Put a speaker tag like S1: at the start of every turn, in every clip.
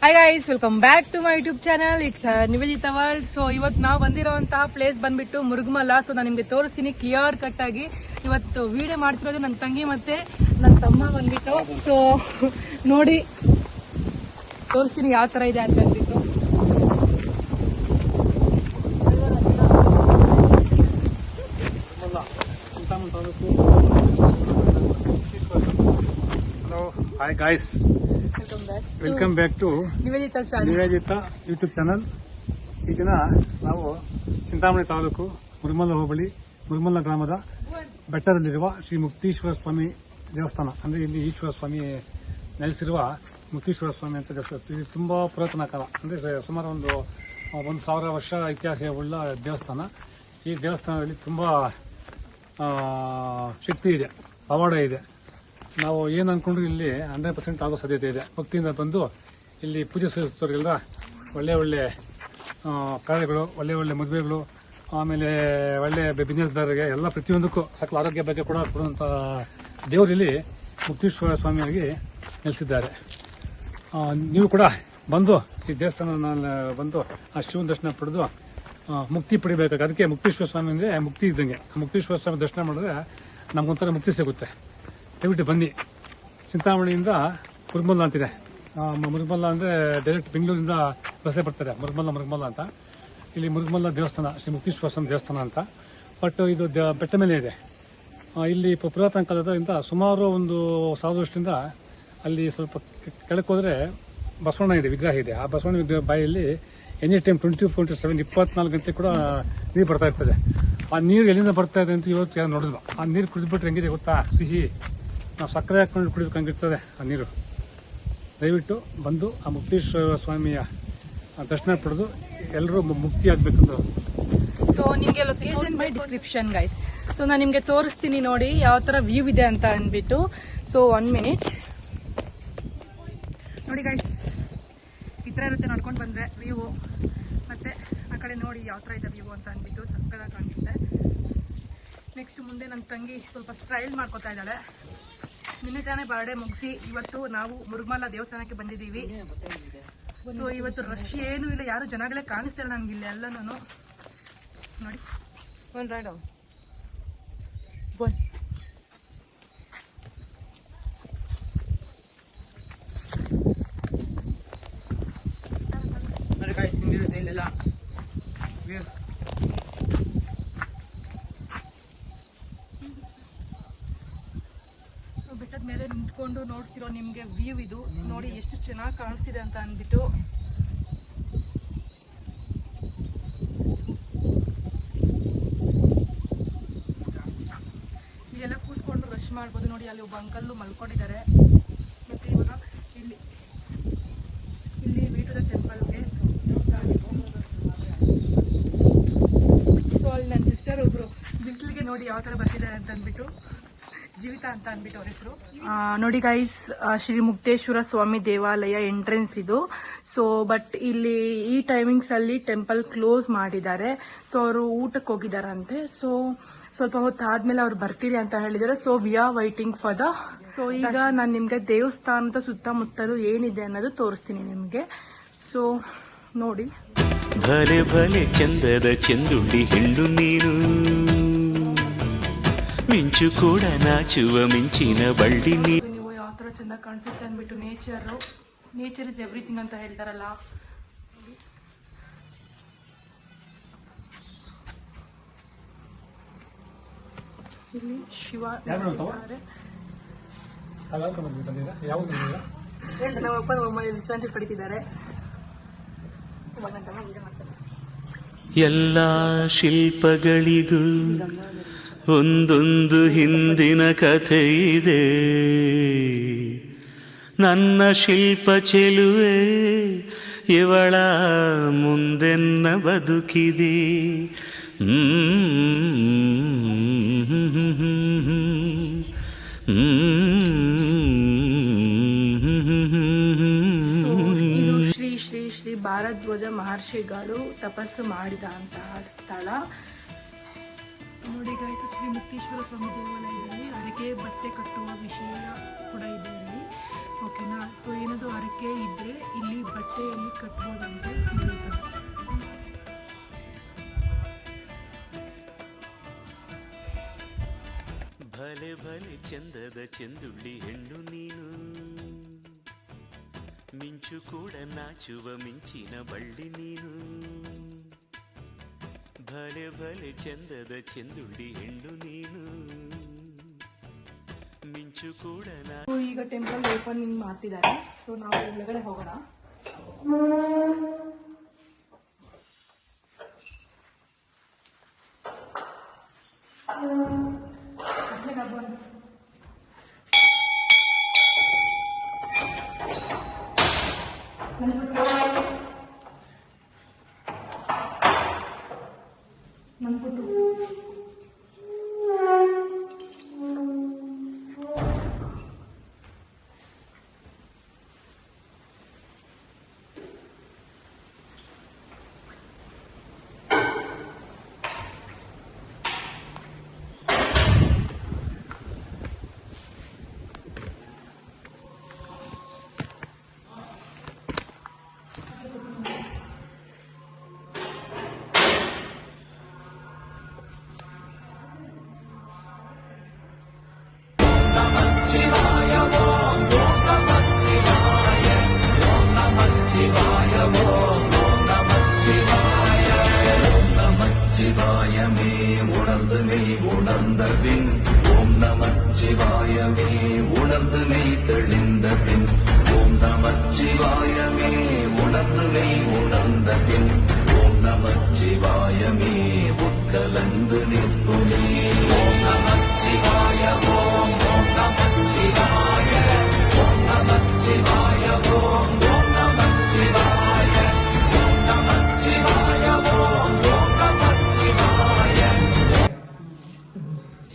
S1: Hi guys, welcome back to my YouTube channel. It's Niveditha world. So ಇವತ್ತು ನಾವು ಬಂದಿರೋಂತಹ place ಬಂದ್ಬಿಟ್ಟು Murugamala. So ನಾನು ನಿಮ್ಗೆ ತೋರಿಸ್ತೀನಿ ಕ್ಲಿಯರ್ ಕಟ್ ಆಗಿ. ಇವತ್ತು ವಿಡಿಯೋ ಮಾಡ್ತಿರೋದು ನನ್ನ ತಂಗಿ ಮತ್ತೆ ನನ್ನ ತಮ್ಮ ಬಂದ್ಬಿಟ್ಟು. ಸೊ ನೋಡಿ ತೋರಿಸ್ತೀನಿ ಯಾವ ತರ ಇದೆ ಅಂತ ಅಂದ್ಬಿಟ್ಟು.
S2: Hi guys, welcome back to
S1: Niveditha
S2: YouTube channel. ಈ ದಿನ ನಾವು ಚಿಂತಾಮಣಿ ತಾಲೂಕು ಮುರುಗಮಲ ಹೋಬಳಿ ಮುರುಗಮಲ ಗ್ರಾಮದ ಬೆಟ್ಟದಲ್ಲಿರುವ ಶ್ರೀ ಮುಕ್ತೀಶ್ವರ ಸ್ವಾಮಿ ದೇವಸ್ಥಾನ, ಅಂದ್ರೆ ಇಲ್ಲಿ ಈಶ್ವರ ಸ್ವಾಮಿ ನೆಲೆಸಿರುವ ಮುಕ್ತೀಶ್ವರ ಸ್ವಾಮಿ ಅಂತ ದೇವಸ್ಥಾನ. ಇದು ತುಂಬಾ ಪುರಾತನ ಕಾಲ, ಅಂದ್ರೆ ಸುಮಾರು ಒಂದು 1000 ವರ್ಷ ಇತಿಹಾಸವುಳ್ಳ ದೇವಸ್ಥಾನ. ಈ ದೇವಸ್ಥಾನದಲ್ಲಿ ತುಂಬಾ ಶಕ್ತಿ ಇದೆ, ಪವಾಡ ಇದೆ. ನಾವು ಏನು ಅನ್ಕೊಂಡ್ರು ಇಲ್ಲಿ 100% ಆಗೋ ಸಾಧ್ಯತೆ ಇದೆ. ಭಕ್ತಿಯಿಂದ ಬಂದು ಇಲ್ಲಿ ಪೂಜೆ ಸಲ್ಲಿಸೋರಿಗೆಲ್ಲ ಒಳ್ಳೆ ಒಳ್ಳೆ ಕಾರ್ಯಗಳು, ಒಳ್ಳೆ ಒಳ್ಳೆ ಮದುವೆಗಳು, ಆಮೇಲೆ ಒಳ್ಳೆ ಬಿಸ್ನೆಸ್ದಾರರಿಗೆ ಎಲ್ಲ ಪ್ರತಿಯೊಂದಕ್ಕೂ ಸಕಲ ಆರೋಗ್ಯ ಬಗ್ಗೆ ಕೂಡ ಕೊಡುವಂಥ ದೇವರಲ್ಲಿ ಮುಕ್ತೀಶ್ವರ ಸ್ವಾಮಿಯಾಗಿ ನೆಲೆಸಿದ್ದಾರೆ. ನೀವು ಕೂಡ ಬಂದು ಈ ದೇವಸ್ಥಾನ ಬಂದು ಆ ಶಿವನ ದರ್ಶನ ಪಡೆದು ಮುಕ್ತಿ ಪಡಿಬೇಕಾಗ. ಅದಕ್ಕೆ ಮುಕ್ತೀಶ್ವರ ಸ್ವಾಮಿ ಅಂದರೆ ಮುಕ್ತಿ ಇದ್ದಂಗೆ. ಮುಕ್ತೀಶ್ವರ ಸ್ವಾಮಿ ದರ್ಶನ ಮಾಡಿದ್ರೆ ನಮಗೊಂಥರ ಮುಕ್ತಿ ಸಿಗುತ್ತೆ. ದಯವಿಟ್ಟು ಬನ್ನಿ. ಚಿಂತಾಮಣಿಯಿಂದ ಮುರುಗಮಲ ಅಂತಿದೆ. ಮುರುಗಮಲ ಅಂದರೆ ಡೈರೆಕ್ಟ್ ಬೆಂಗಳೂರಿಂದ ಬಸ್ಸೇ ಬರ್ತಾರೆ ಮುರುಗಮಲ ಅಂತ. ಇಲ್ಲಿ ಮುರುಗಮಲ ದೇವಸ್ಥಾನ ಶ್ರೀ ಮುಕ್ತೀಶ್ವರ ಸ್ವಾಮಿ ದೇವಸ್ಥಾನ ಅಂತ. ಬಟ್ ಇದು ಬೆಟ್ಟ ಮೇಲೆ ಇದೆ. ಇಲ್ಲಿ ಪುರಾತನ ಕಾಲದಿಂದ ಸುಮಾರು ಒಂದು 1000 ವರ್ಷದಿಂದ ಅಲ್ಲಿ ಸ್ವಲ್ಪ ಕೆಳಕ್ಕೆ ಹೋದರೆ ಬಸವಣ್ಣ ಇದೆ, ವಿಗ್ರಹ ಇದೆ. ಆ ಬಸವಣ್ಣ ವಿಗ್ರಹ ಬಾಯಲ್ಲಿ ಎನಿ ಟೈಮ್ 24/7 24 ಗಂಟೆ ಕೂಡ ನೀರು ಬರ್ತಾ ಇರ್ತದೆ. ಆ ನೀರು ಎಲ್ಲಿಂದ ಬರ್ತಾ ಇದೆ ಅಂತ ಇವತ್ತು ಯಾರು ನೋಡಿದ್ರು. ಆ ನೀರು ಕುಡಿದ್ಬಿಟ್ರೆ ಹೆಂಗಿದೆ ಗೊತ್ತಾ? ಸಿಹಿ. ನಾವು ಸಕ್ಕರೆ ಹಾಕೊಂಡು ಕುಡಿಬೇಕಂಗಿರ್ತದೆ ಆ ನೀರು. ದಯವಿಟ್ಟು ಬಂದು ಆ ಮುಕ್ತೀಶ್ವರ ಸ್ವಾಮಿಯ ದರ್ಶನ ಪಡೆದು ಎಲ್ಲರೂ ಮುಕ್ತಿ ಆಗ್ಬೇಕಂತ.
S1: ಸೊ ನಿಮ್ಗೆ location by description guys. So ನಾನು ನಿಮ್ಗೆ ತೋರಿಸ್ತೀನಿ ನೋಡಿ ಯಾವ ತರ ವ್ಯೂ ಇದೆ ಅಂತ ಅಂದ್ಬಿಟ್ಟು. ಸೊ 1 ಮಿನಿಟ್ ನೋಡಿ ಗೈಸ್, ಈ ತರ ಇರುತ್ತೆ ನಡ್ಕೊಂಡು ಬಂದ್ರೆ ವ್ಯೂ. ಮತ್ತೆ ಆ ಕಡೆ ನೋಡಿ ಯಾವ ತರ ಇದೆ ವ್ಯೂ ಅಂತ ಅಂದ್ಬಿಟ್ಟು ಸಕ್ಕದಾಗಿ ಕಾಣಿಸುತ್ತೆ. ನೆಕ್ಸ್ಟ್ ಮುಂದೆ ನನ್ನ ತಂಗಿ ಸ್ವಲ್ಪ ಸ್ಟೈಲ್ ಮಾಡ್ಕೊತಾ ಇದ್ದಾಳೆ. ನಿನ್ನೆ ತಾನೇ ಬರ್ಡೇ ಮುಗಿಸಿ ಇವತ್ತು ನಾವು ಮುರುಗಮಲ ದೇವಸ್ಥಾನಕ್ಕೆ ಬಂದಿದ್ದೀವಿ. ಸೊ ಇವತ್ತು ರಶ್ ಏನೂ ಇಲ್ಲ, ಯಾರು ಜನಗಳೇ ಕಾಣಿಸ್ತಿಲ್ಲ ನಂಗಿಲ್ಲ ಎಲ್ಲನೂ ನೋಡಿ. ಬೆಟ್ಟದ ಮೇಲೆ ನಿಂತ್ಕೊಂಡು ನೋಡ್ತಿರೋ ನಿಮ್ಗೆ ವ್ಯೂ ಇದು ನೋಡಿ ಎಷ್ಟು ಚೆನ್ನಾಗಿ ಕಾಣಿಸ್ತಿದೆ ಅಂತ ಅಂದ್ಬಿಟ್ಟು. ಇಲ್ಲೆಲ್ಲ ಕೂತ್ಕೊಂಡು ರಶ್ ಮಾಡ್ಬೋದು ನೋಡಿ. ಅಲ್ಲಿ ಒಬ್ಬ ಅಂಕಲ್ಲು ಮಲ್ಕೊಂಡಿದ್ದಾರೆ. ಮತ್ತೆ ಇವಾಗ ಇಲ್ಲಿ ವೀಟದ ಟೆಂಪಲ್ಗೆ ಸೊ ಅಲ್ಲಿ ನನ್ನ ಸಿಸ್ಟರ್ ಒಬ್ರು ಬಿಸಿಲಿಗೆ ನೋಡಿ ಯಾವ ತರ ಬರ್ತಿದ್ದಾರೆ ಅಂತ ಅಂದ್ಬಿಟ್ಟು, ಜೀವಿತಾ ಅಂತ ಅಂದ್ಬಿಟ್ಟು ಅವ್ರ ಹೆಸರು. ನೋಡಿ ಗೈಸ್, ಶ್ರೀ ಮುಕ್ತೇಶ್ವರ ಸ್ವಾಮಿ ದೇವಾಲಯ ಎಂಟ್ರೆನ್ಸ್ ಇದು. ಸೊ ಬಟ್ ಇಲ್ಲಿ ಈ ಟೈಮಿಂಗ್ಸ್ ಅಲ್ಲಿ ಟೆಂಪಲ್ ಕ್ಲೋಸ್ ಮಾಡಿದ್ದಾರೆ. ಸೊ ಅವರು ಊಟಕ್ಕೆ ಹೋಗಿದಾರಂತೆ. ಸೊ ಸ್ವಲ್ಪ ಹೊತ್ತು ಆದ್ಮೇಲೆ ಅವ್ರು ಬರ್ತೀರಿ ಅಂತ ಹೇಳಿದ್ದಾರೆ. So we are waiting for the. So ಈಗ ನಾನು ನಿಮ್ಗೆ ದೇವಸ್ಥಾನದ ಸುತ್ತಮುತ್ತಲು ಏನಿದೆ ಅನ್ನೋದು ತೋರಿಸ್ತೀನಿ ನಿಮ್ಗೆ. ಸೊ ನೋಡಿ.
S3: ಭಲೆ ಭಲೆ ಚಂದದ ಚೆಂದುಂಡಿ ಹೆಣ್ಣು ನೀನು, ಮಿಂಚು ಕೂಡ ನಾಚುವ ಮಿಂಚಿನ ಬಳ್ಳಿ ನೀರು.
S1: ನೀವು ಯಾವ ತರ ಚಂದ ಕಾಣಿಸುತ್ತೆ ಅಂದ್ಬಿಟ್ಟು. ನೇಚರ್ ಇಸ್ ಎವ್ರಿಥಿಂಗ್ ಅಂತ ಹೇಳ್ತಾರಲ್ಲ. ಇಲ್ಲಿ ಶಿವ ವಿಶ್ರಾಂತಿ ಪಡಿತಿದ್ದಾರೆ.
S3: ಎಲ್ಲ ಶಿಲ್ಪಗಳಿಗೂ ಒಂದೊಂದು ಹಿಂದಿನ ಕಥೆ ಇದೆ. ನನ್ನ ಶಿಲ್ಪ ಚೆಲುವೆ ಇವಳ ಮುಂದೆನ್ನ ಬದುಕಿದೆ.
S1: ಶ್ರೀ ಶ್ರೀ ಶ್ರೀ ಭಾರದ್ವಾಜ ಮಹರ್ಷಿಗಳು ತಪಸ್ಸು ಮಾಡಿದಂತಹ ಸ್ಥಳ ನೋಡಿ ಗಾಯ್ಸ್. ಶ್ರೀ ಮುಕ್ತೀಶ್ವರ ಸ್ವಾಮಿ ದೇವಾಲಯದಲ್ಲಿ ಹರಕೆ ಬಟ್ಟೆ ಕಟ್ಟುವ ವಿಷಯ ಕೂಡ ಇದೆ ಇಲ್ಲಿ. ಓಕೆನಾ. ಸೊ ಏನಾದರೂ ಹರಕೆ ಇದ್ದರೆ ಇಲ್ಲಿ ಬಟ್ಟೆ ಕಟ್ಬೋದಂತೆ.
S3: ಭಲೆ ಭಲೆ ಚಂದದ ಚೆಂದುಳ್ಳಿ ಹೆಣ್ಣು ನೀನು, ಮಿಂಚು ಕೂಡ ನಾಚುವ ಮಿಂಚಿನ ಬಳ್ಳಿ ನೀನು. ಭಲೆ ಭಲೆ ಚಂದದ ಚೆಂದುಳ್ಳಿ ಹೆಣ್ಣು ನೀನು, ಮಿಂಚು ಕೂಡ
S1: ಈಗ ಟೆಂಪಲ್ ಓಪನಿಂಗ್ ಮಾಡ್ತಿದ್ದಾರೆ. ಸೊ ನಾವು ಒಳಗಡೆ ಹೋಗೋಣ.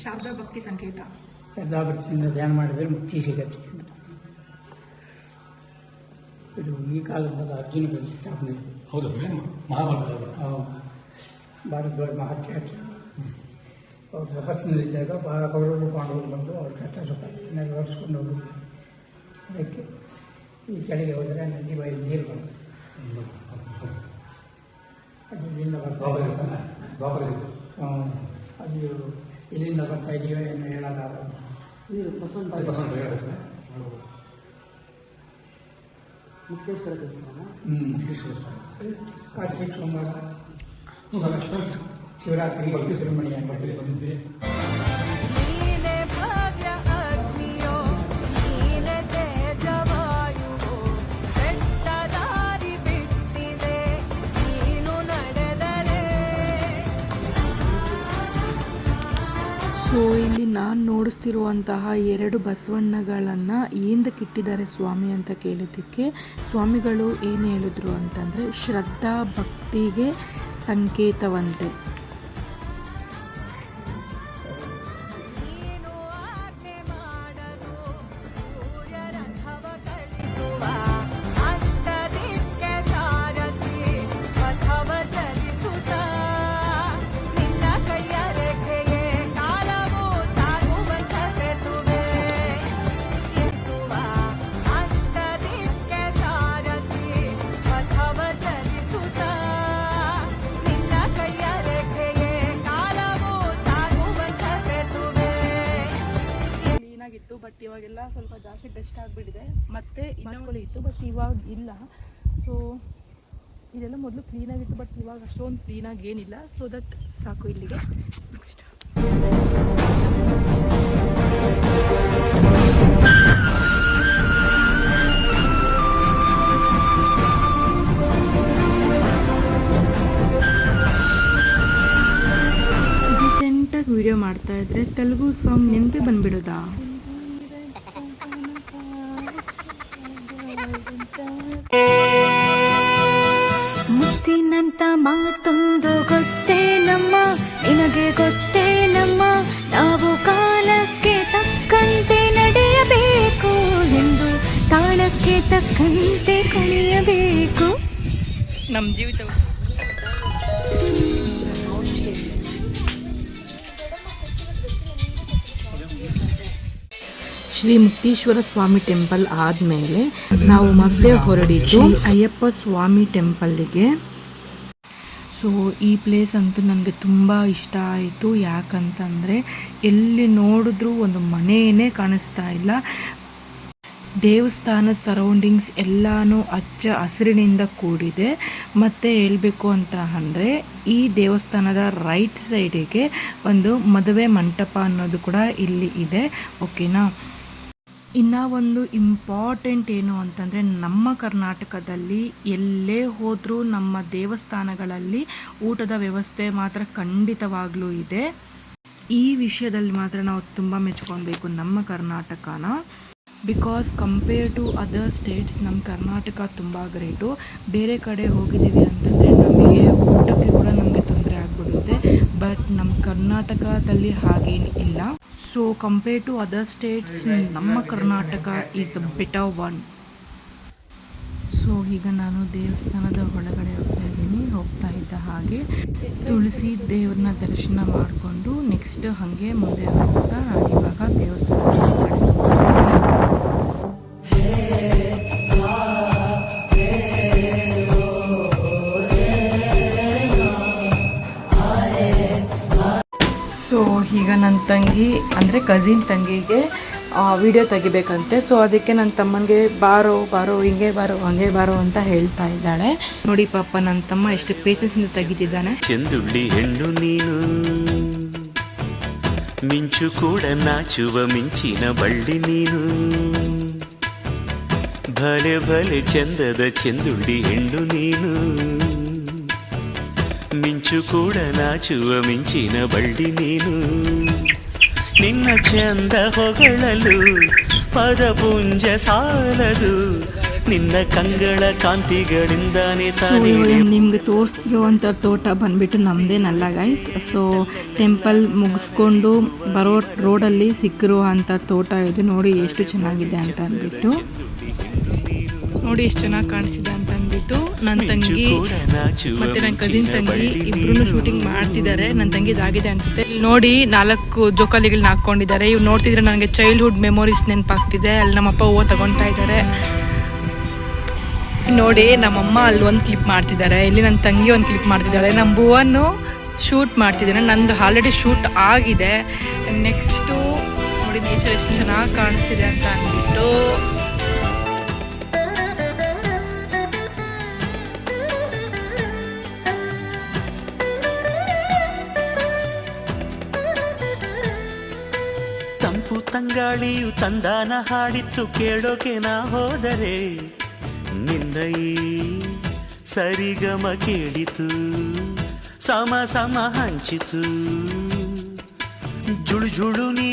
S1: ಶಾರದಾ ಭಕ್ತಿ ಸಂಕೇತ.
S4: ಶಾರದಾ ಭಕ್ತಿಯಿಂದ ಧ್ಯಾನ ಮಾಡಿದರೆ ಮುಕ್ತಿ ಸಿಗತ್ತೆ. ಇದು ಈ ಕಾಲದ ಅರ್ಜುನ ಪ್ರತಿಷ್ಠಾಪನೆ.
S2: ಹೌದು, ಮಹಾಭಾರತ.
S4: ಭಾಳ ದೊಡ್ಡ ಮಹಾಖ್ಯಾತಿ. ಅವ್ರು ತಪಸ್ಸಿನಲ್ಲಿದ್ದಾಗ ಭಾಳ ಕೌರವರು ಪಾಂಡವರು ಬಂದು ಅವ್ರ ಕಷ್ಟ ಸುಖ ನೆರವೇರಿಸ್ಕೊಂಡು ಹೋಗೋದು. ಅದಕ್ಕೆ ಈ ಕೆಳಗೆ ಹೋದರೆ ನದಿ ಬಾಯಿ ನೀರು ಬರುತ್ತೆ. ಅದು ಇಲ್ಲಿಂದ ಬರ್ತಾ ಅದು ಇಲ್ಲಿಂದ ಬರ್ತಾ ಇದೆಯೋ ಏನು ಹೇಳೋದಾಗಲ್ಲ. ಇದು ಮುಕ್ತೇಶ್ವರ ದೇವಸ್ಥಾನ. ಕಾರ್ತಿಕ ಸೋಮವಾರ ಶಿವರಾತ್ರಿ ಭಕ್ತಿ ಸುಬ್ರಹ್ಮಣ್ಯ ಬಂದಿದ್ದೆ.
S1: ಸೊ ಇಲ್ಲಿ ನಾನು ನೋಡಿಸ್ತಿರುವಂತಹ 2 ಬಸವಣ್ಣಗಳನ್ನು ಏಂದಕ್ಕಿಟ್ಟಿದ್ದಾರೆ ಸ್ವಾಮಿ ಅಂತ ಕೇಳಿದ್ದಕ್ಕೆ ಸ್ವಾಮಿಗಳು ಏನು ಹೇಳಿದ್ರು ಅಂತಂದರೆ ಶ್ರದ್ಧಾ ಭಕ್ತಿಗೆ ಸಂಕೇತವಂತೆ. ಬಟ್ ಇವಾಗೆಲ್ಲ ಸ್ವಲ್ಪ ಜಾಸ್ತಿ ಡಸ್ಟ್ ಆಗಿಬಿಟ್ಟಿದೆ. ಮತ್ತೆ ಇನ್ನೊಂದು ಇತ್ತು ಬಟ್ ಇವಾಗ ಇಲ್ಲ. ಸೊ ಇದೆಲ್ಲ ಮೊದಲು ಕ್ಲೀನಾಗಿತ್ತು ಬಟ್ ಇವಾಗ ಅಷ್ಟೊಂದು ಕ್ಲೀನಾಗಿ ಏನಿಲ್ಲ. ಸೊ ದಟ್ ಸಾಕು ಇಲ್ಲಿಗೆ. ನೆಕ್ಸ್ಟ್ ರೀಸೆಂಟಾಗಿ ವಿಡಿಯೋ ಮಾಡ್ತಾ ಇದ್ರೆ ತೆಲುಗು ಸಾಂಗ್ ನೆನಪೇ ಬಂದ್ಬಿಡೋದಾ?
S5: ಮುತ್ತಿನಂತ ಮಾತೊಂದು ಗೊತ್ತೇನಮ್ಮ, ನಿನಗೆ ಗೊತ್ತೇನಮ್ಮ, ನಾವು ಕಾಲಕ್ಕೆ ತಕ್ಕಂತೆ ನಡೆಯಬೇಕು ಎಂದು ತಾಳಕ್ಕೆ ತಕ್ಕಂತೆ ಕುಣಿಯಬೇಕು.
S1: ನಮ್ಮ ಜೀವಿತ ಶ್ರೀ ಮುಕ್ತೇಶ್ವರ ಸ್ವಾಮಿ ಟೆಂಪಲ್ ಆದಮೇಲೆ ನಾವು ಮತ್ತೆ ಹೊರಡಿದ್ದು ಅಯ್ಯಪ್ಪ ಸ್ವಾಮಿ ಟೆಂಪಲ್ಗೆ. ಸೊ ಈ ಪ್ಲೇಸ್ ಅಂತೂ ನನಗೆ ತುಂಬ ಇಷ್ಟ ಆಯಿತು. ಯಾಕಂತಂದರೆ ಎಲ್ಲಿ ನೋಡಿದ್ರೂ ಒಂದು ಮನೆಯೇ ಕಾಣಿಸ್ತಾ ಇಲ್ಲ. ದೇವಸ್ಥಾನದ ಸರೌಂಡಿಂಗ್ಸ್ ಎಲ್ಲನೂ ಹಚ್ಚ ಹಸಿರಿನಿಂದ ಕೂಡಿದೆ. ಮತ್ತು ಹೇಳಬೇಕು ಅಂತ ಅಂದರೆ ಈ ದೇವಸ್ಥಾನದ ರೈಟ್ ಸೈಡಿಗೆ ಒಂದು ಮದುವೆ ಮಂಟಪ ಅನ್ನೋದು ಕೂಡ ಇಲ್ಲಿ ಇದೆ. ಓಕೆನಾ. ಇನ್ನು ಒಂದು ಇಂಪಾರ್ಟೆಂಟ್ ಏನು ಅಂತಂದರೆ ನಮ್ಮ ಕರ್ನಾಟಕದಲ್ಲಿ ಎಲ್ಲೇ ಹೋದರೂ ನಮ್ಮ ದೇವಸ್ಥಾನಗಳಲ್ಲಿ ಊಟದ ವ್ಯವಸ್ಥೆ ಮಾತ್ರ ಖಂಡಿತವಾಗ್ಲೂ ಇದೆ. ಈ ವಿಷಯದಲ್ಲಿ ಮಾತ್ರ ನಾವು ತುಂಬ ಮೆಚ್ಕೊಳ್ಬೇಕು ನಮ್ಮ ಕರ್ನಾಟಕನ. Because compare to other states ನಮ್ಮ ಕರ್ನಾಟಕ ತುಂಬ ಗ್ರೇಟು. ಬೇರೆ ಕಡೆ ಹೋಗಿದ್ದೀವಿ ಅಂತಂದರೆ ನಮಗೆ ಊಟಕ್ಕೆ ಕೂಡ ನಮಗೆ ತೊಂದರೆ ಆಗಿಬಿಡುತ್ತೆ. ಬಟ್ ನಮ್ಮ ಕರ್ನಾಟಕದಲ್ಲಿ ಹಾಗೇನು ಇಲ್ಲ. So compare to other states ನಮ್ಮ Karnataka is a better one. So ಈಗ ನಾನು ದೇವಸ್ಥಾನದ ಒಳಗಡೆ ಹೋಗ್ತಾ ಇದ್ದ ಹಾಗೆ ತುಳಸಿ ದೇವ್ರನ್ನ ದರ್ಶನ ಮಾಡಿಕೊಂಡು ನೆಕ್ಸ್ಟ್ ಹಾಗೆ ಮುಂದೆ ಹೋಗ್ತಾ ಇವಾಗ ದೇವಸ್ಥಾನದ ಒಳಗಡೆ ಸೊ ಈಗ ನನ್ನ ತಂಗಿ ಅಂದರೆ ಕಸಿನ್ ತಂಗಿಗೆ ವಿಡಿಯೋ ತೆಗಿಬೇಕಂತೆ. ಸೊ ಅದಕ್ಕೆ ನನ್ನ ತಮ್ಮನಿಗೆ ಬಾರೋ ಬಾರೋ ಹಿಂಗೆ ಬಾರೋ ಹಂಗೆ ಬಾರೋ ಅಂತ ಹೇಳ್ತಾ ಇದ್ದಾಳೆ. ನೋಡಿ ಪಾಪ ನನ್ನ ತಮ್ಮ ಎಷ್ಟು ಪೇಷನ್ಸಿಂದ ತೆಗಿತಿದ್ದಾನೆ.
S3: ಚೆಂದುಳ್ಳಿ ಹೆಣ್ಣು ನೀನು, ಮಿಂಚು ಕೂಡ ನಾಚುವ ಮಿಂಚಿನ ಬಳ್ಳಿ ನೀನು, ಭಲೆ ಭಲೆ ಚಂದದ ಚೆಂದುಳ್ಳಿ ಹೆಣ್ಣು ನೀನು, ಮಿಂಚು ಕೂಡ ನಾಚುವ ಮಿಂಚಿನ ಬಳ್ಳಿ ನೀನು, ನಿನ್ನ ಚಂದ ಹೊಗಳಲು ಪದಪುಂಜ ಸಾಲದು, ನಿನ್ನ ಕಂಗಳ ಕಾಂತಿಗಳಿಂದಾನೇ ತಾನೇ.
S1: ನಿಮ್ಗೆ ತೋರಿಸ್ತಿರುವಂಥ ತೋಟ ಬಂದ್ಬಿಟ್ಟು ನಮ್ಮದೇನಲ್ಲ ಗೈಸ್. ಸೊ ಟೆಂಪಲ್ ಮುಗಿಸ್ಕೊಂಡು ಬರೋ ರೋಡಲ್ಲಿ ಸಿಕ್ಕಿರುವಂಥ ತೋಟ ಇದು. ನೋಡಿ ಎಷ್ಟು ಚೆನ್ನಾಗಿದೆ ಅಂತ ಅಂದ್ಬಿಟ್ಟು, ನೋಡಿ ಎಷ್ಟು ಚೆನ್ನಾಗಿ ಕಾಣಿಸಿದೆ ಅಂತ ಅಂದ್ಬಿಟ್ಟು ನನ್ನ ತಂಗಿ ಮತ್ತೆ ನನ್ನ ಕಸಿನ್ ತಂಗಿ ಇಬ್ರು ಶೂಟಿಂಗ್ ಮಾಡ್ತಿದ್ದಾರೆ. ನನ್ನ ತಂಗಿದಾಗಿದೆ ಅನ್ಸುತ್ತೆ. ನೋಡಿ 4 ಜೋಕಾಲಿಗಳನ್ನ ಹಾಕೊಂಡಿದ್ದಾರೆ. ಇವ್ರು ನೋಡ್ತಿದ್ರೆ ನನಗೆ ಚೈಲ್ಡ್ಹುಡ್ ಮೆಮೊರೀಸ್ ನೆನಪಾಗ್ತಿದೆ. ಅಲ್ಲಿ ನಮ್ಮಪ್ಪ ಹೂವು ತಗೊತಾ ಇದ್ದಾರೆ. ನೋಡಿ ನಮ್ಮಮ್ಮ ಅಲ್ಲಿ ಒಂದು ಕ್ಲಿಪ್ ಮಾಡ್ತಿದ್ದಾರೆ, ಇಲ್ಲಿ ನನ್ನ ತಂಗಿ ಒಂದು ಕ್ಲಿಪ್ ಮಾಡ್ತಿದ್ದಾಳೆ, ನಮ್ಮ ಭುವನ್ನು ಶೂಟ್ ಮಾಡ್ತಿದ್ದೇನೆ. ನಂದು ಆಲ್ರೆಡಿ ಶೂಟ್ ಆಗಿದೆ. ನೆಕ್ಸ್ಟು ನೋಡಿ ನೇಚರ್ ಎಷ್ಟು ಚೆನ್ನಾಗಿ ಕಾಣ್ತಿದೆ ಅಂತ ಅಂದ್ಬಿಟ್ಟು.
S3: ತಂಪು ತಂಗಾಳಿಯು ತಂದಾನ ಹಾಡಿತ್ತು ಕೇಳೋಕೆ ನಾ ಹೋದರೆ, ನಿಂದ ಈ ಸರಿಗಮ ಕೇಳಿತು, ಸಮ ಸಮ ಹಂಚಿತು, ಜುಳು ಜುಳು ನೀ